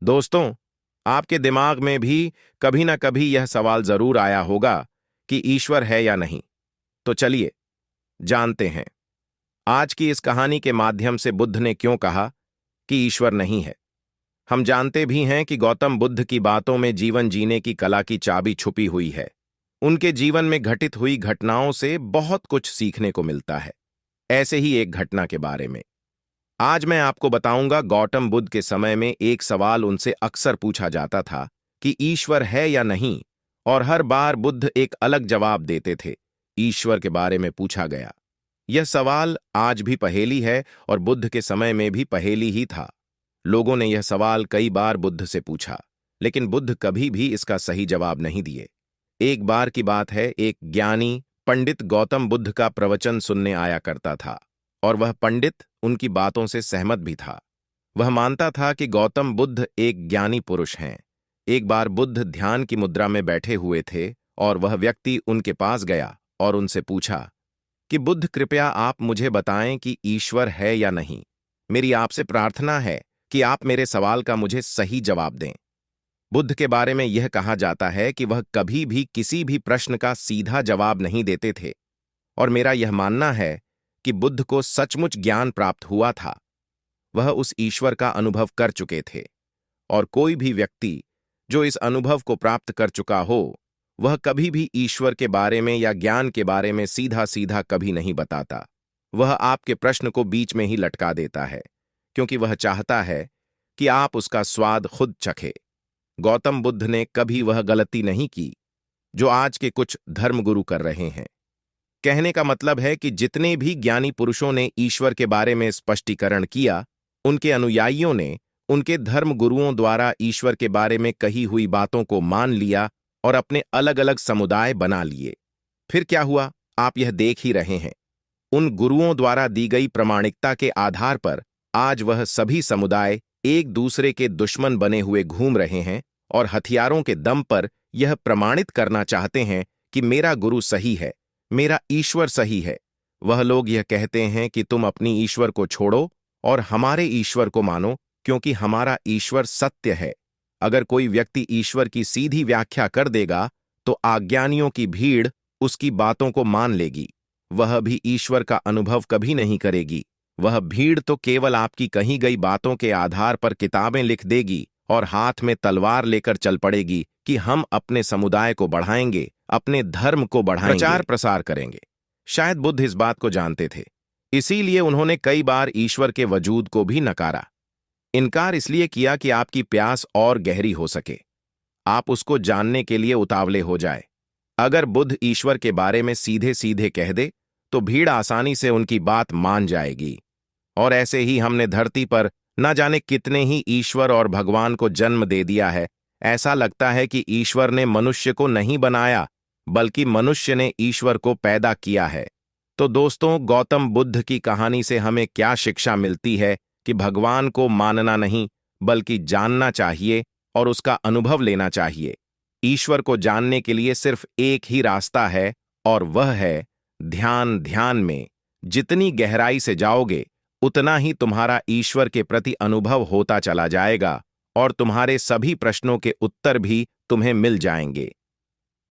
दोस्तों, आपके दिमाग में भी कभी ना कभी यह सवाल जरूर आया होगा कि ईश्वर है या नहीं। तो चलिए जानते हैं। आज की इस कहानी के माध्यम से बुद्ध ने क्यों कहा कि ईश्वर नहीं है। हम जानते भी हैं कि गौतम बुद्ध की बातों में जीवन जीने की कला की चाबी छुपी हुई है। उनके जीवन में घटित हुई घटनाओं से बहुत कुछ सीखने को मिलता है। ऐसे ही एक घटना के बारे में आज मैं आपको बताऊंगा। गौतम बुद्ध के समय में एक सवाल उनसे अक्सर पूछा जाता था कि ईश्वर है या नहीं, और हर बार बुद्ध एक अलग जवाब देते थे। ईश्वर के बारे में पूछा गया यह सवाल आज भी पहेली है, और बुद्ध के समय में भी पहेली ही था। लोगों ने यह सवाल कई बार बुद्ध से पूछा, लेकिन बुद्ध कभी भी इसका सही जवाब नहीं दिए। एक बार की बात है, एक ज्ञानी पंडित गौतम बुद्ध का प्रवचन सुनने आया करता था, और वह पंडित उनकी बातों से सहमत भी था। वह मानता था कि गौतम बुद्ध एक ज्ञानी पुरुष हैं। एक बार बुद्ध ध्यान की मुद्रा में बैठे हुए थे, और वह व्यक्ति उनके पास गया और उनसे पूछा कि बुद्ध, कृपया आप मुझे बताएं कि ईश्वर है या नहीं। मेरी आपसे प्रार्थना है कि आप मेरे सवाल का मुझे सही जवाब दें। बुद्ध के बारे में यह कहा जाता है कि वह कभी भी किसी भी प्रश्न का सीधा जवाब नहीं देते थे, और मेरा यह मानना है कि बुद्ध को सचमुच ज्ञान प्राप्त हुआ था। वह उस ईश्वर का अनुभव कर चुके थे, और कोई भी व्यक्ति जो इस अनुभव को प्राप्त कर चुका हो, वह कभी भी ईश्वर के बारे में या ज्ञान के बारे में सीधा सीधा कभी नहीं बताता। वह आपके प्रश्न को बीच में ही लटका देता है, क्योंकि वह चाहता है कि आप उसका स्वाद खुद चखे। गौतम बुद्ध ने कभी वह गलती नहीं की जो आज के कुछ धर्मगुरु कर रहे हैं। कहने का मतलब है कि जितने भी ज्ञानी पुरुषों ने ईश्वर के बारे में स्पष्टीकरण किया, उनके अनुयायियों ने उनके धर्म गुरुओं द्वारा ईश्वर के बारे में कही हुई बातों को मान लिया और अपने अलग अलग समुदाय बना लिए। फिर क्या हुआ, आप यह देख ही रहे हैं। उन गुरुओं द्वारा दी गई प्रामाणिकता के आधार पर आज वह सभी समुदाय एक दूसरे के दुश्मन बने हुए घूम रहे हैं, और हथियारों के दम पर यह प्रमाणित करना चाहते हैं कि मेरा गुरु सही है, मेरा ईश्वर सही है। वह लोग यह कहते हैं कि तुम अपनी ईश्वर को छोड़ो और हमारे ईश्वर को मानो, क्योंकि हमारा ईश्वर सत्य है। अगर कोई व्यक्ति ईश्वर की सीधी व्याख्या कर देगा तो अज्ञानियों की भीड़ उसकी बातों को मान लेगी। वह भी ईश्वर का अनुभव कभी नहीं करेगी। वह भीड़ तो केवल आपकी कही गई बातों के आधार पर किताबें लिख देगी और हाथ में तलवार लेकर चल पड़ेगी कि हम अपने समुदाय को बढ़ाएंगे, अपने धर्म को बढ़ाएंगे, प्रचार प्रसार करेंगे। शायद बुद्ध इस बात को जानते थे, इसीलिए उन्होंने कई बार ईश्वर के वजूद को भी नकारा। इनकार इसलिए किया कि आपकी प्यास और गहरी हो सके, आप उसको जानने के लिए उतावले हो जाए। अगर बुद्ध ईश्वर के बारे में सीधे सीधे कह दे तो भीड़ आसानी से उनकी बात मान जाएगी। और ऐसे ही हमने धरती पर न जाने कितने ही ईश्वर और भगवान को जन्म दे दिया है। ऐसा लगता है कि ईश्वर ने मनुष्य को नहीं बनाया, बल्कि मनुष्य ने ईश्वर को पैदा किया है। तो दोस्तों, गौतम बुद्ध की कहानी से हमें क्या शिक्षा मिलती है कि भगवान को मानना नहीं, बल्कि जानना चाहिए और उसका अनुभव लेना चाहिए। ईश्वर को जानने के लिए सिर्फ एक ही रास्ता है, और वह है ध्यान। ध्यान में जितनी गहराई से जाओगे, उतना ही तुम्हारा ईश्वर के प्रति अनुभव होता चला जाएगा, और तुम्हारे सभी प्रश्नों के उत्तर भी तुम्हें मिल जाएंगे।